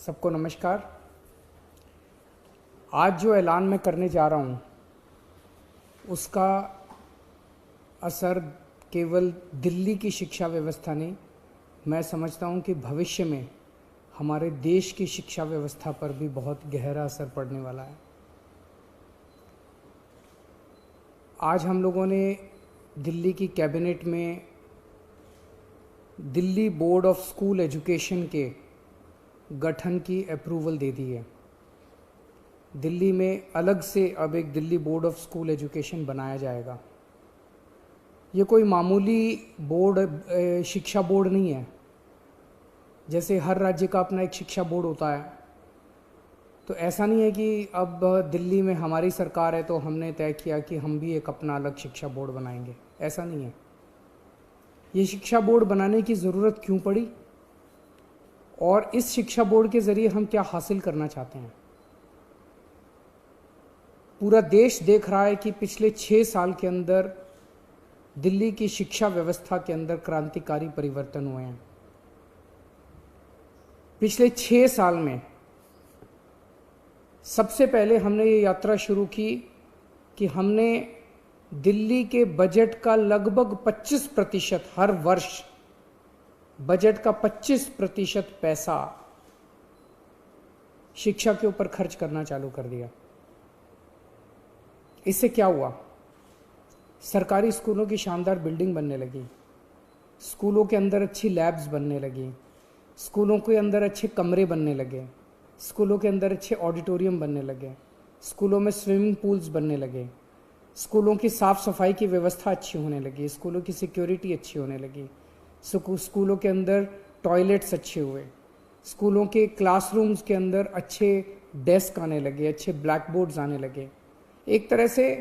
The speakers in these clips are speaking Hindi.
सबको नमस्कार। आज जो ऐलान मैं करने जा रहा हूँ उसका असर केवल दिल्ली की शिक्षा व्यवस्था नहीं, मैं समझता हूँ कि भविष्य में हमारे देश की शिक्षा व्यवस्था पर भी बहुत गहरा असर पड़ने वाला है। आज हम लोगों ने दिल्ली की कैबिनेट में Delhi board of school education के गठन की अप्रूवल दे दी है। दिल्ली में अलग से अब एक Delhi board of school education बनाया जाएगा। ये कोई मामूली बोर्ड शिक्षा बोर्ड नहीं है। जैसे हर राज्य का अपना एक शिक्षा बोर्ड होता है, तो ऐसा नहीं है कि अब दिल्ली में हमारी सरकार है तो हमने तय किया कि हम भी एक अपना अलग शिक्षा बोर्ड बनाएंगे, ऐसा नहीं है। ये शिक्षा बोर्ड बनाने की ज़रूरत क्यों पड़ी और इस शिक्षा बोर्ड के ज़रिए हम क्या हासिल करना चाहते हैं। पूरा देश देख रहा है कि पिछले 6 साल के अंदर दिल्ली की शिक्षा व्यवस्था के अंदर क्रांतिकारी परिवर्तन हुए हैं। पिछले 6 साल में सबसे पहले हमने ये यात्रा शुरू की कि हमने दिल्ली के बजट का लगभग 25% हर वर्ष बजट का 25% पैसा शिक्षा के ऊपर खर्च करना चालू कर दिया। इससे क्या हुआ? सरकारी स्कूलों की शानदार बिल्डिंग बनने लगी, स्कूलों के अंदर अच्छी लैब्स बनने लगी, स्कूलों के अंदर अच्छे कमरे बनने लगे, स्कूलों के अंदर अच्छे ऑडिटोरियम बनने लगे, स्कूलों में स्विमिंग पूल्स बनने लगे, स्कूलों की साफ़ सफाई की व्यवस्था अच्छी होने लगी, स्कूलों की सिक्योरिटी अच्छी होने लगी, स्कूलों के अंदर टॉयलेट्स अच्छे हुए, स्कूलों के क्लासरूम्स के अंदर अच्छे डेस्क आने लगे, अच्छे ब्लैक बोर्ड्स आने लगे। एक तरह से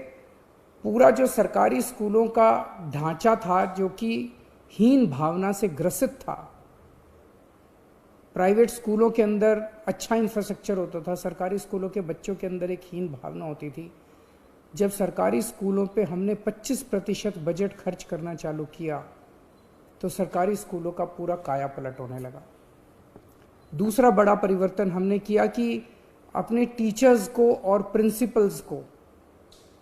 पूरा जो सरकारी स्कूलों का ढांचा था जो कि हीन भावना से ग्रसित था, प्राइवेट स्कूलों के अंदर अच्छा इंफ्रास्ट्रक्चर होता था, सरकारी स्कूलों के बच्चों के अंदर एक हीन भावना होती थी। जब सरकारी स्कूलों पे हमने 25% बजट खर्च करना चालू किया तो सरकारी स्कूलों का पूरा काया पलट होने लगा। दूसरा बड़ा परिवर्तन हमने किया कि अपने टीचर्स को और प्रिंसिपल्स को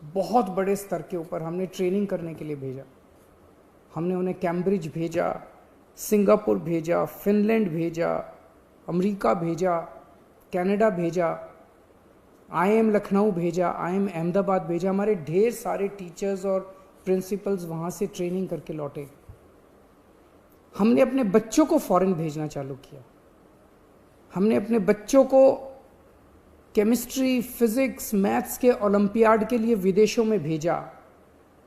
बहुत बड़े स्तर के ऊपर हमने ट्रेनिंग करने के लिए भेजा। हमने उन्हें कैम्ब्रिज भेजा, सिंगापुर भेजा, फिनलैंड भेजा, अमेरिका भेजा, कनाडा भेजा, IIM लखनऊ भेजा, IIM अहमदाबाद भेजा। हमारे ढेर सारे टीचर्स और प्रिंसिपल्स वहाँ से ट्रेनिंग करके लौटे। हमने अपने बच्चों को फॉरेन भेजना चालू किया। हमने अपने बच्चों को केमिस्ट्री, फिजिक्स, मैथ्स के ओलंपियाड के लिए विदेशों में भेजा।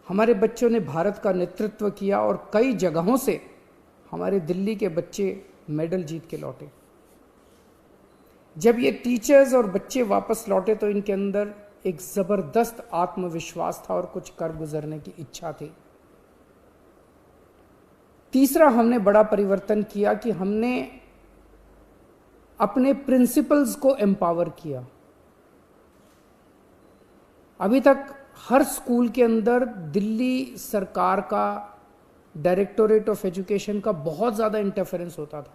हमारे बच्चों ने भारत का नेतृत्व किया और कई जगहों से हमारे दिल्ली के बच्चे मेडल जीत के लौटे। जब ये टीचर्स और बच्चे वापस लौटे तो इनके अंदर एक ज़बरदस्त आत्मविश्वास था और कुछ कर गुजरने की इच्छा थी। तीसरा हमने बड़ा परिवर्तन किया कि हमने अपने प्रिंसिपल्स को एम्पावर किया। अभी तक हर स्कूल के अंदर दिल्ली सरकार का डायरेक्टोरेट ऑफ एजुकेशन का बहुत ज़्यादा इंटरफेरेंस होता था,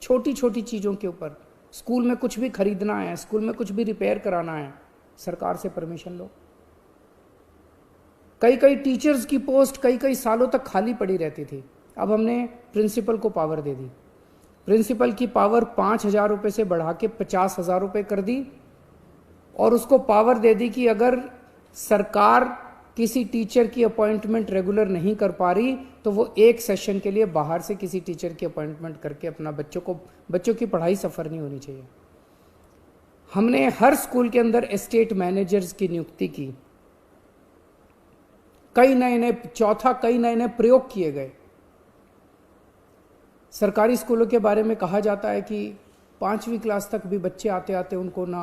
छोटी छोटी चीज़ों के ऊपर। स्कूल में कुछ भी खरीदना है, स्कूल में कुछ भी रिपेयर कराना है, सरकार से परमिशन लो। कई कई टीचर्स की पोस्ट कई कई सालों तक खाली पड़ी रहती थी। अब हमने प्रिंसिपल को पावर दे दी। प्रिंसिपल की पावर 5,000 रुपये से बढ़ा के 50,000 रुपये कर दी और उसको पावर दे दी कि अगर सरकार किसी टीचर की अपॉइंटमेंट रेगुलर नहीं कर पा रही तो वो एक सेशन के लिए बाहर से किसी टीचर की अपॉइंटमेंट करके अपना बच्चों की पढ़ाई सफ़र नहीं होनी चाहिए। हमने हर स्कूल के अंदर एस्टेट मैनेजर्स की नियुक्ति की। कई नए नए प्रयोग किए गए। सरकारी स्कूलों के बारे में कहा जाता है कि 5वीं क्लास तक भी बच्चे आते आते उनको ना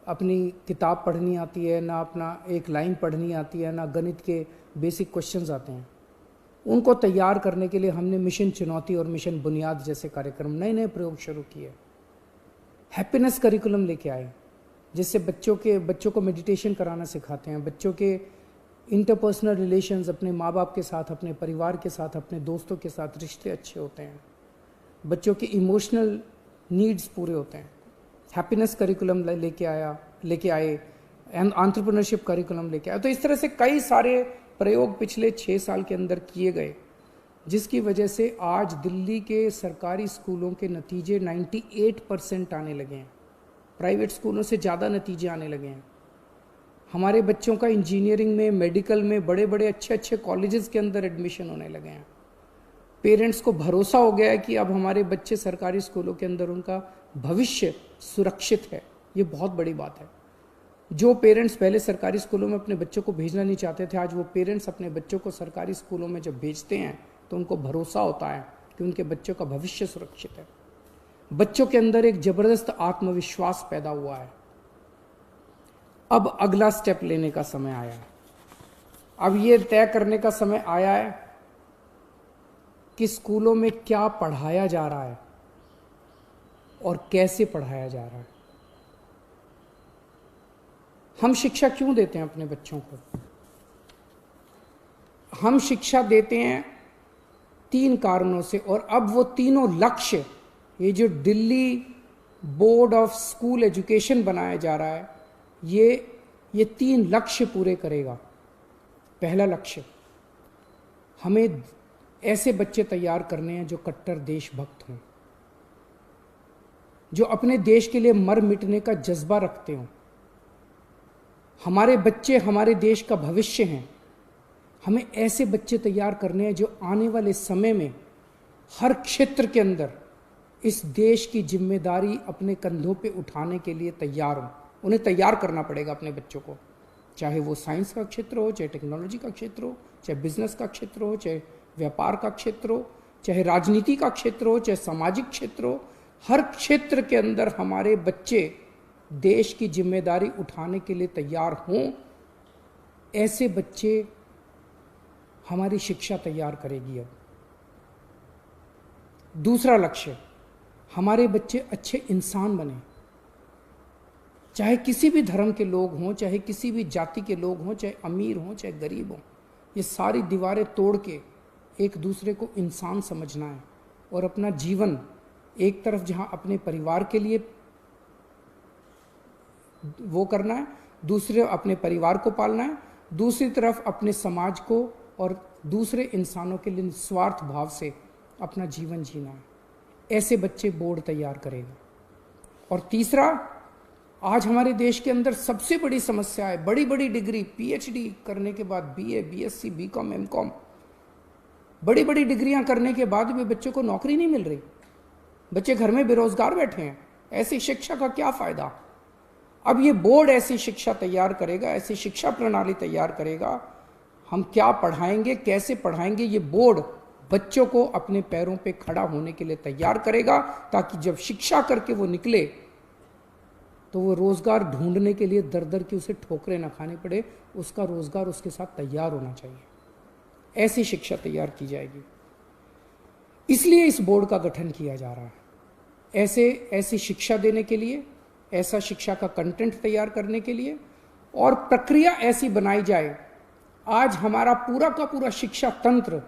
अपनी किताब पढ़नी आती है, ना अपना एक लाइन पढ़नी आती है, ना गणित के बेसिक क्वेश्चंस आते हैं। उनको तैयार करने के लिए हमने मिशन चुनौती और मिशन बुनियाद जैसे कार्यक्रम, नए नए प्रयोग शुरू किए। हैप्पीनेस करिकुलम लेके आए जिससे बच्चों को मेडिटेशन कराना सिखाते हैं, बच्चों के इंटरपर्सनल रिलेशंस अपने माँ बाप के साथ, अपने परिवार के साथ, अपने दोस्तों के साथ रिश्ते अच्छे होते हैं। बच्चों की इमोशनल नीड्स पूरे होते हैं। हैप्पीनेस करिकुलम लेके आए, एंटरप्रेन्योरशिप करिकुलम लेके आए। तो इस तरह से कई सारे प्रयोग पिछले 6 साल के अंदर किए गए, जिसकी वजह से आज दिल्ली के सरकारी स्कूलों के नतीजे 98% आने लगे हैं। प्राइवेट स्कूलों से ज़्यादा नतीजे आने लगे हैं। हमारे बच्चों का इंजीनियरिंग में, मेडिकल में, बड़े बड़े अच्छे अच्छे कॉलेजेस के अंदर एडमिशन होने लगे हैं। पेरेंट्स को भरोसा हो गया है कि अब हमारे बच्चे सरकारी स्कूलों के अंदर, उनका भविष्य सुरक्षित है। ये बहुत बड़ी बात है। जो पेरेंट्स पहले सरकारी स्कूलों में अपने बच्चों को भेजना नहीं चाहते थे, आज वो पेरेंट्स अपने बच्चों को सरकारी स्कूलों में जब भेजते हैं तो उनको भरोसा होता है कि उनके बच्चों का भविष्य सुरक्षित है। बच्चों के अंदर एक जबरदस्त आत्मविश्वास पैदा हुआ है। अब अगला स्टेप लेने का समय आया है। अब ये तय करने का समय आया है कि स्कूलों में क्या पढ़ाया जा रहा है और कैसे पढ़ाया जा रहा है। हम शिक्षा क्यों देते हैं अपने बच्चों को? हम शिक्षा देते हैं 3 कारणों से, और अब वो तीनों लक्ष्य, ये जो Delhi board of school education बनाया जा रहा है, ये 3 लक्ष्य पूरे करेगा। पहला लक्ष्य, हमें ऐसे बच्चे तैयार करने हैं जो कट्टर देशभक्त हों, जो अपने देश के लिए मर मिटने का जज्बा रखते हों। हमारे बच्चे हमारे देश का भविष्य हैं। हमें ऐसे बच्चे तैयार करने हैं जो आने वाले समय में हर क्षेत्र के अंदर इस देश की जिम्मेदारी अपने कंधों पे उठाने के लिए तैयार हों। उन्हें तैयार करना पड़ेगा अपने बच्चों को, चाहे वो साइंस का क्षेत्र हो, चाहे टेक्नोलॉजी का क्षेत्र हो, चाहे बिजनेस का क्षेत्र हो, चाहे व्यापार का क्षेत्र हो, चाहे राजनीति का क्षेत्र हो, चाहे सामाजिक क्षेत्र हो। हर क्षेत्र के अंदर हमारे बच्चे देश की जिम्मेदारी उठाने के लिए तैयार हों। ऐसे बच्चे हमारी शिक्षा तैयार करेगी। अब दूसरा लक्ष्य, हमारे बच्चे अच्छे इंसान बने, चाहे किसी भी धर्म के लोग हों, चाहे किसी भी जाति के लोग हों, चाहे अमीर हों, चाहे गरीब हों। ये सारी दीवारें तोड़ के एक दूसरे को इंसान समझना है और अपना जीवन एक तरफ जहां अपने परिवार के लिए वो करना है, दूसरे अपने परिवार को पालना है, दूसरी तरफ अपने समाज को और दूसरे इंसानों के लिए निस्वार्थ भाव से अपना जीवन जीना है। ऐसे बच्चे बोर्ड तैयार करेगा। और तीसरा, आज हमारे देश के अंदर सबसे बड़ी समस्या है, बड़ी बड़ी डिग्री, पीएचडी करने के बाद, बीए, बीएससी, बीकॉम, एमकॉम, बड़ी बड़ी डिग्रियां करने के बाद भी बच्चों को नौकरी नहीं मिल रही। बच्चे घर में बेरोजगार बैठे हैं। ऐसी शिक्षा का क्या फायदा? अब ये बोर्ड ऐसी शिक्षा तैयार करेगा, ऐसी शिक्षा प्रणाली तैयार करेगा। हम क्या पढ़ाएंगे, कैसे पढ़ाएंगे, ये बोर्ड बच्चों को अपने पैरों पे खड़ा होने के लिए तैयार करेगा, ताकि जब शिक्षा करके वो निकले तो वो रोजगार ढूंढने के लिए दर दर की उसे ठोकरें ना खानी पड़े। उसका रोजगार उसके साथ तैयार होना चाहिए। ऐसी शिक्षा तैयार की जाएगी। इसलिए इस बोर्ड का गठन किया जा रहा है, ऐसी शिक्षा देने के लिए, ऐसा शिक्षा का कंटेंट तैयार करने के लिए, और प्रक्रिया ऐसी बनाई जाए। आज हमारा पूरा का पूरा शिक्षा तंत्र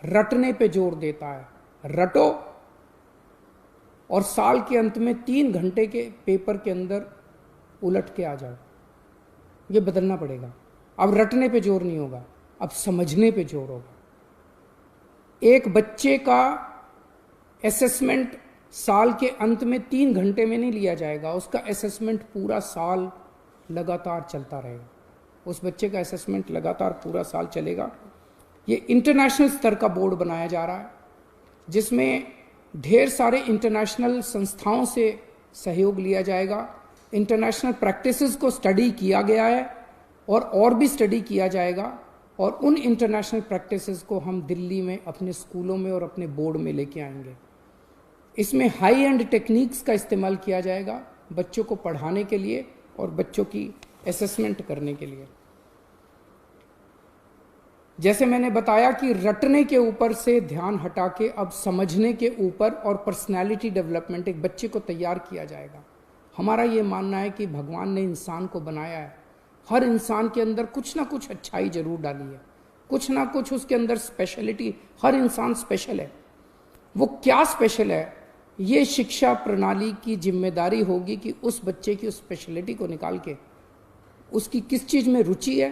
रटने पे जोर देता है। रटो और साल के अंत में 3 घंटे के पेपर के अंदर उलट के आ जाओ। ये बदलना पड़ेगा। अब रटने पे जोर नहीं होगा, अब समझने पे जोर होगा। एक बच्चे का असेसमेंट साल के अंत में 3 घंटे में नहीं लिया जाएगा। उसका असेसमेंट पूरा साल लगातार चलता रहेगा। उस बच्चे का असेसमेंट लगातार पूरा साल चलेगा। ये इंटरनेशनल स्तर का बोर्ड बनाया जा रहा है, जिसमें ढेर सारे इंटरनेशनल संस्थाओं से सहयोग लिया जाएगा। इंटरनेशनल प्रैक्टिसेस को स्टडी किया गया है और भी स्टडी किया जाएगा, और उन इंटरनेशनल प्रैक्टिसेस को हम दिल्ली में अपने स्कूलों में और अपने बोर्ड में लेके आएंगे। इसमें हाई एंड टेक्निक्स का इस्तेमाल किया जाएगा बच्चों को पढ़ाने के लिए और बच्चों की असेसमेंट करने के लिए। जैसे मैंने बताया कि रटने के ऊपर से ध्यान हटा के अब समझने के ऊपर और पर्सनालिटी डेवलपमेंट, एक बच्चे को तैयार किया जाएगा। हमारा ये मानना है कि भगवान ने इंसान को बनाया है, हर इंसान के अंदर कुछ ना कुछ अच्छाई जरूर डाली है, कुछ ना कुछ उसके अंदर स्पेशलिटी। हर इंसान स्पेशल है। वो क्या स्पेशल है ये शिक्षा प्रणाली की जिम्मेदारी होगी कि उस बच्चे की उस स्पेशलिटी को निकाल के उसकी किस चीज़ में रुचि है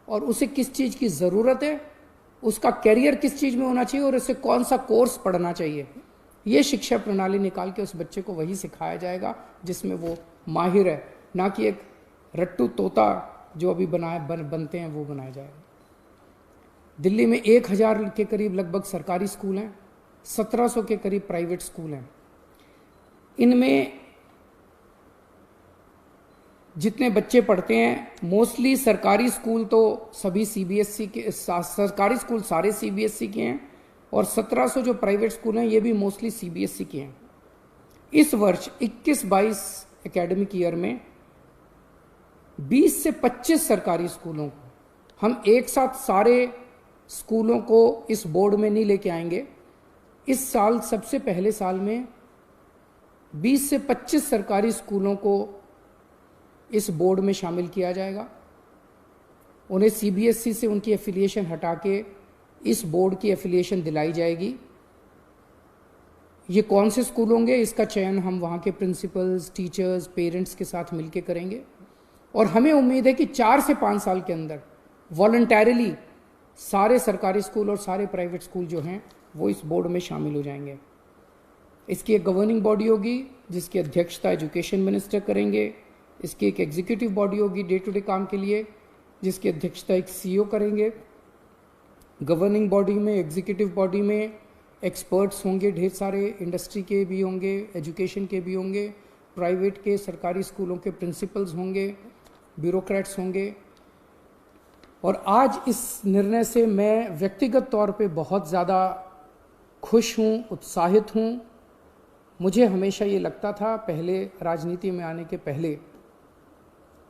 और उसे किस चीज़ की ज़रूरत है, उसका कैरियर किस चीज़ में होना चाहिए और उसे कौन सा कोर्स पढ़ना चाहिए, ये शिक्षा प्रणाली निकाल के उस बच्चे को वही सिखाया जाएगा जिसमें वो माहिर है, ना कि एक रट्टू तोता जो अभी बनते हैं वो बनाया जाएगा। दिल्ली में 1000 के करीब लगभग सरकारी स्कूल हैं, 1700 के करीब प्राइवेट स्कूल हैं। इनमें जितने बच्चे पढ़ते हैं मोस्टली सरकारी स्कूल तो सभी सीबीएसई के, सरकारी स्कूल सारे सीबीएसई के हैं और 1700 जो प्राइवेट स्कूल हैं ये भी मोस्टली सीबीएसई के हैं। इस वर्ष 21-22 एकेडमिक ईयर में 20 से 25 सरकारी स्कूलों को हम एक साथ सारे स्कूलों को इस बोर्ड में नहीं लेके आएंगे। इस साल सबसे पहले साल में 20 से 25 सरकारी स्कूलों को इस बोर्ड में शामिल किया जाएगा। उन्हें सीबीएसई से उनकी एफिलिएशन हटा के इस बोर्ड की एफिलिएशन दिलाई जाएगी। ये कौन से स्कूल होंगे इसका चयन हम वहाँ के प्रिंसिपल्स, टीचर्स, पेरेंट्स के साथ मिलकर करेंगे और हमें उम्मीद है कि 4 से 5 साल के अंदर वॉलंटैरिली सारे सरकारी स्कूल और सारे प्राइवेट स्कूल जो हैं वो इस बोर्ड में शामिल हो जाएंगे। इसकी एक गवर्निंग बॉडी होगी जिसकी अध्यक्षता एजुकेशन मिनिस्टर करेंगे। इसकी एक एग्जीक्यूटिव बॉडी होगी डे टू डे काम के लिए जिसकी अध्यक्षता एक सीईओ करेंगे। गवर्निंग बॉडी में, एग्जीक्यूटिव बॉडी में एक्सपर्ट्स होंगे, ढेर सारे इंडस्ट्री के भी होंगे, एजुकेशन के भी होंगे, प्राइवेट के, सरकारी स्कूलों के प्रिंसिपल्स होंगे, ब्यूरोक्रेट्स होंगे। और आज इस निर्णय से मैं व्यक्तिगत तौर पे बहुत ज़्यादा खुश हूँ, उत्साहित हूँ। मुझे हमेशा ये लगता था, पहले राजनीति में आने के पहले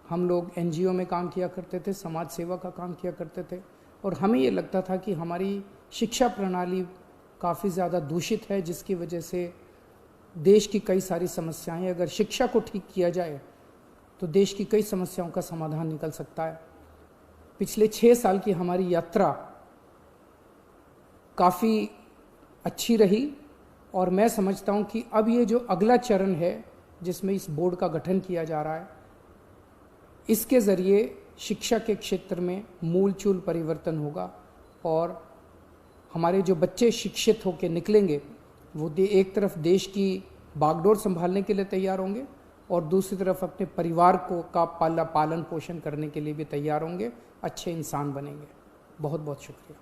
हम लोग एनजीओ में काम किया करते थे, समाज सेवा का काम किया करते थे और हमें ये लगता था कि हमारी शिक्षा प्रणाली काफ़ी ज़्यादा दूषित है जिसकी वजह से देश की कई सारी समस्याएं, अगर शिक्षा को ठीक किया जाए तो देश की कई समस्याओं का समाधान निकल सकता है। पिछले 6 साल की हमारी यात्रा काफ़ी अच्छी रही और मैं समझता हूं कि अब ये जो अगला चरण है जिसमें इस बोर्ड का गठन किया जा रहा है, इसके ज़रिए शिक्षा के क्षेत्र में मूलचूल परिवर्तन होगा और हमारे जो बच्चे शिक्षित होकर निकलेंगे वो एक तरफ देश की बागडोर संभालने के लिए तैयार होंगे और दूसरी तरफ अपने परिवार को का पालन पोषण करने के लिए भी तैयार होंगे, अच्छे इंसान बनेंगे। बहुत बहुत शुक्रिया।